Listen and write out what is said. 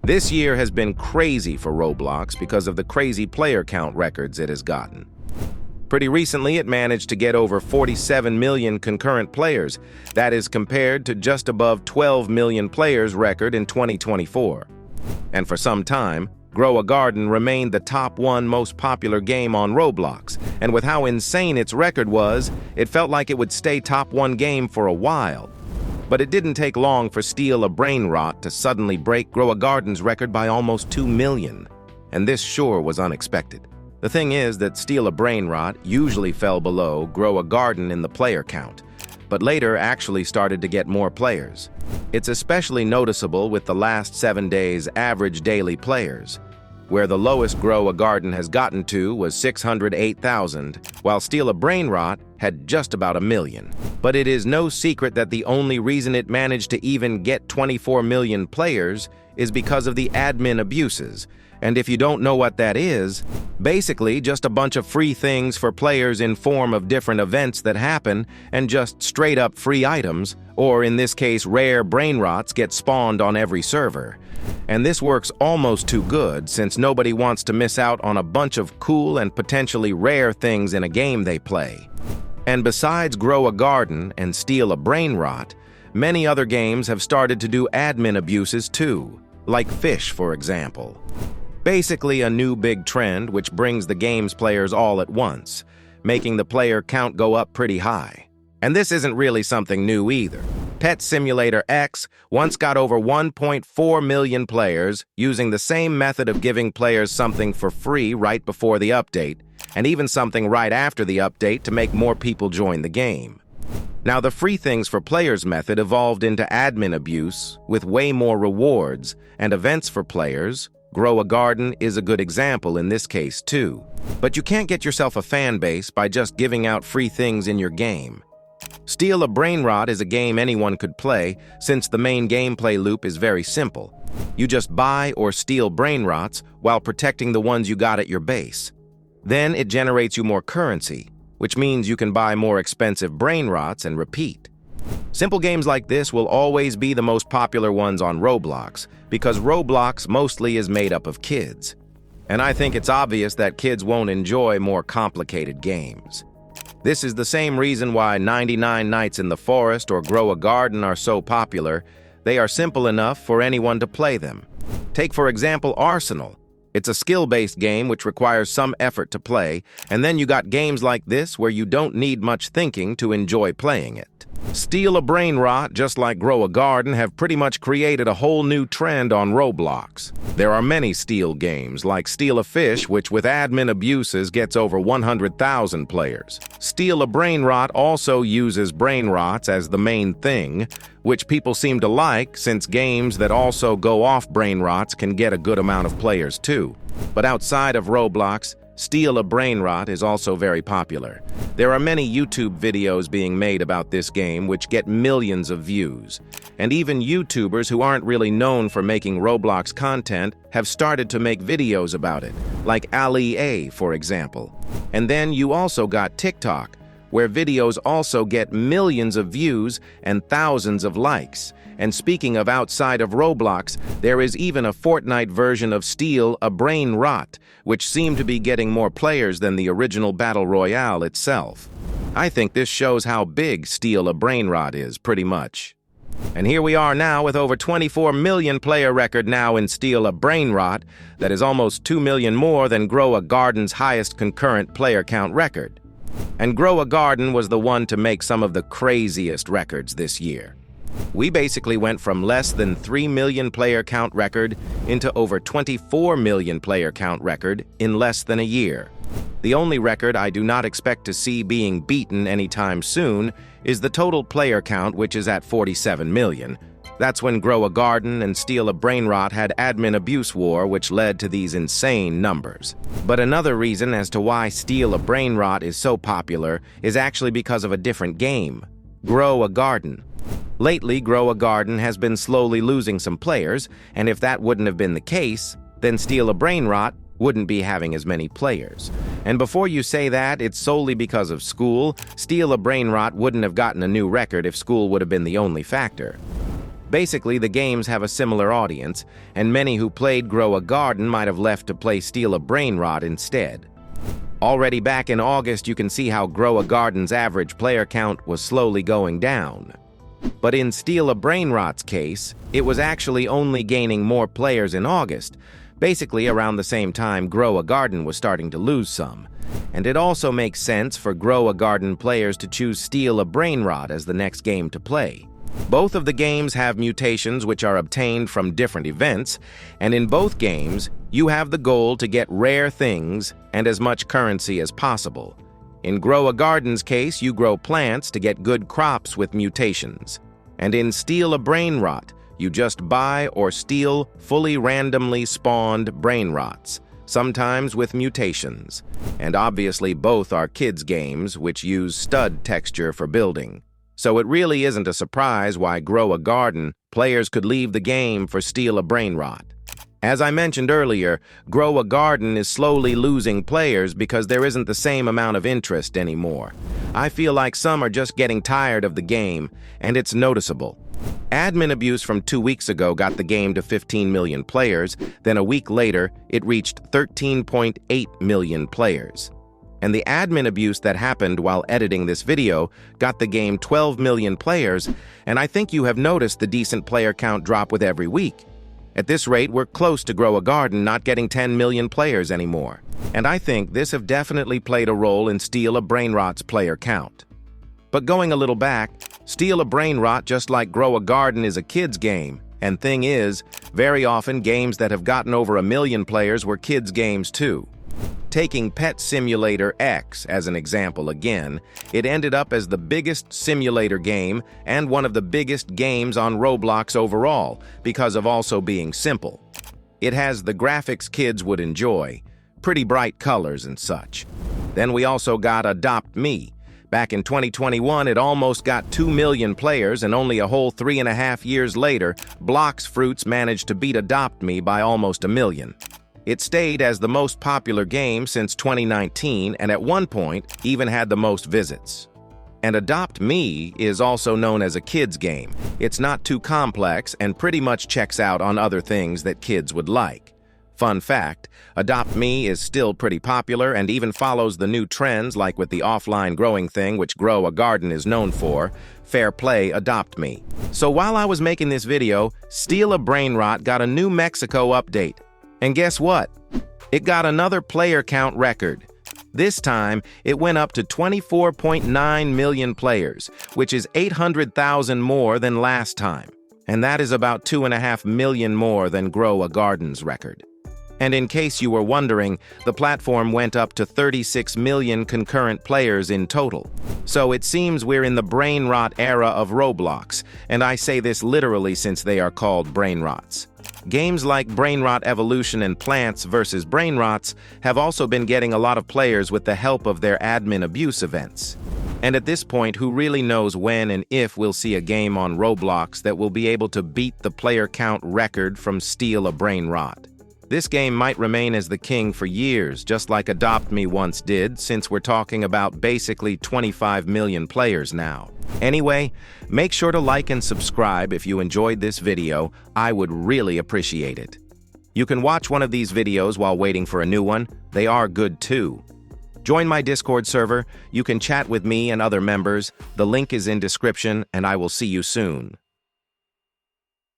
This year has been crazy for Roblox because of the crazy player count records it has gotten. Pretty recently, it managed to get over 47 million concurrent players. That is compared to just above 12 million players record in 2024. And for some time, Grow a Garden remained the top one most popular game on Roblox, and with how insane its record was, it felt like it would stay top one game for a while. But it didn't take long for Steal a Brainrot to suddenly break Grow a Garden's record by almost 2 million, and this sure was unexpected. The thing is that Steal a Brainrot usually fell below Grow a Garden in the player count, but later actually started to get more players. It's especially noticeable with the last 7 days' average daily players, where the lowest Grow a Garden has gotten to was 608,000, while Steal a Brainrot had just about 1 million. But it is no secret that the only reason it managed to even get 24 million players is because of the admin abuses. And if you don't know what that is, basically just a bunch of free things for players in form of different events that happen, and just straight-up free items, or in this case rare Brainrots, get spawned on every server. And this works almost too good, since nobody wants to miss out on a bunch of cool and potentially rare things in a game they play. And besides Grow a Garden and Steal a Brainrot, many other games have started to do admin abuses too, like Fish, for example. Basically a new big trend which brings the game's players all at once, making the player count go up pretty high. And this isn't really something new either. Pet Simulator X once got over 1.4 million players using the same method of giving players something for free right before the update, and even something right after the update to make more people join the game. Now, the free things for players method evolved into admin abuse with way more rewards and events for players. Grow a Garden is a good example in this case too. But you can't get yourself a fan base by just giving out free things in your game. Steal a Brainrot is a game anyone could play, since the main gameplay loop is very simple. You just buy or steal Brainrots while protecting the ones you got at your base. Then it generates you more currency, which means you can buy more expensive Brainrots and repeat. Simple games like this will always be the most popular ones on Roblox, because Roblox mostly is made up of kids. And I think it's obvious that kids won't enjoy more complicated games. This is the same reason why 99 Nights in the Forest or Grow a Garden are so popular. They are simple enough for anyone to play them. Take, for example, Arsenal. It's a skill-based game which requires some effort to play, and then you got games like this where you don't need much thinking to enjoy playing it. Steal a Brainrot, just like Grow a Garden, have pretty much created a whole new trend on Roblox. There are many Steal games, like Steal a Fish, which with admin abuses gets over 100,000 players. Steal a Brainrot also uses Brainrots as the main thing, which people seem to like since games that also go off Brainrots can get a good amount of players too. But outside of Roblox, Steal a Brainrot is also very popular. There are many YouTube videos being made about this game which get millions of views. And even YouTubers who aren't really known for making Roblox content have started to make videos about it, like Ali A, for example. And then you also got TikTok, where videos also get millions of views and thousands of likes. And speaking of outside of Roblox, there is even a Fortnite version of Steal a Brainrot, which seemed to be getting more players than the original Battle Royale itself. I think this shows how big Steal a Brainrot is, pretty much. And here we are now with over 24 million player record now in Steal a Brainrot. That is almost 2 million more than Grow a Garden's highest concurrent player count record. And Grow a Garden was the one to make some of the craziest records this year. We basically went from less than 3 million player count record into over 24 million player count record in less than a year. The only record I do not expect to see being beaten anytime soon is the total player count, which is at 47 million. That's when Grow a Garden and Steal a Brainrot had admin abuse war, which led to these insane numbers. But another reason as to why Steal a Brainrot is so popular is actually because of a different game, Grow a Garden. Lately, Grow a Garden has been slowly losing some players, and if that wouldn't have been the case, then Steal a Brainrot wouldn't be having as many players. And before you say that it's solely because of school, Steal a Brainrot wouldn't have gotten a new record if school would have been the only factor. Basically, the games have a similar audience, and many who played Grow a Garden might have left to play Steal a Brainrot instead. Already back in August, you can see how Grow a Garden's average player count was slowly going down. But in Steal a Brainrot's case, it was actually only gaining more players in August, basically around the same time Grow a Garden was starting to lose some. And it also makes sense for Grow a Garden players to choose Steal a Brainrot as the next game to play. Both of the games have mutations which are obtained from different events, and in both games, you have the goal to get rare things and as much currency as possible. In Grow a Garden's case, you grow plants to get good crops with mutations. And in Steal a Brainrot, you just buy or steal fully randomly spawned Brainrots, sometimes with mutations. And obviously both are kids' games which use stud texture for building. So it really isn't a surprise why Grow a Garden players could leave the game for Steal a Brainrot. As I mentioned earlier, Grow a Garden is slowly losing players because there isn't the same amount of interest anymore. I feel like some are just getting tired of the game, and it's noticeable. Admin abuse from 2 weeks ago got the game to 15 million players, then a week later, it reached 13.8 million players. And the admin abuse that happened while editing this video got the game 12 million players, and I think you have noticed the decent player count drop with every week. At this rate, we're close to Grow a Garden not getting 10 million players anymore. And I think this have definitely played a role in Steal a Brainrot's player count. But going a little back, Steal a Brainrot, just like Grow a Garden, is a kid's game. And thing is, very often games that have gotten over 1 million players were kids' games too. Taking Pet Simulator X as an example again, it ended up as the biggest simulator game and one of the biggest games on Roblox overall because of also being simple. It has the graphics kids would enjoy, pretty bright colors and such. Then we also got Adopt Me. Back in 2021, it almost got 2 million players, and only a whole 3.5 years later, Blox Fruits managed to beat Adopt Me by almost 1 million. It stayed as the most popular game since 2019 and at one point even had the most visits. And Adopt Me is also known as a kids game. It's not too complex and pretty much checks out on other things that kids would like. Fun fact, Adopt Me is still pretty popular and even follows the new trends like with the offline growing thing which Grow a Garden is known for. Fair play, Adopt Me. So while I was making this video, Steal a Brainrot got a New Mexico update. And guess what? It got another player count record. This time, it went up to 24.9 million players, which is 800,000 more than last time. And that is about 2.5 million more than Grow a Garden's record. And in case you were wondering, the platform went up to 36 million concurrent players in total. So it seems we're in the Brainrot era of Roblox, and I say this literally since they are called Brainrots. Games like Brainrot Evolution and Plants vs. Brainrots have also been getting a lot of players with the help of their admin abuse events. And at this point, who really knows when and if we'll see a game on Roblox that will be able to beat the player count record from Steal a Brainrot? This game might remain as the king for years, just like Adopt Me once did, since we're talking about basically 25 million players now. Anyway, make sure to like and subscribe if you enjoyed this video. I would really appreciate it. You can watch one of these videos while waiting for a new one. They are good too. Join my Discord server. You can chat with me and other members. The link is in description, and I will see you soon.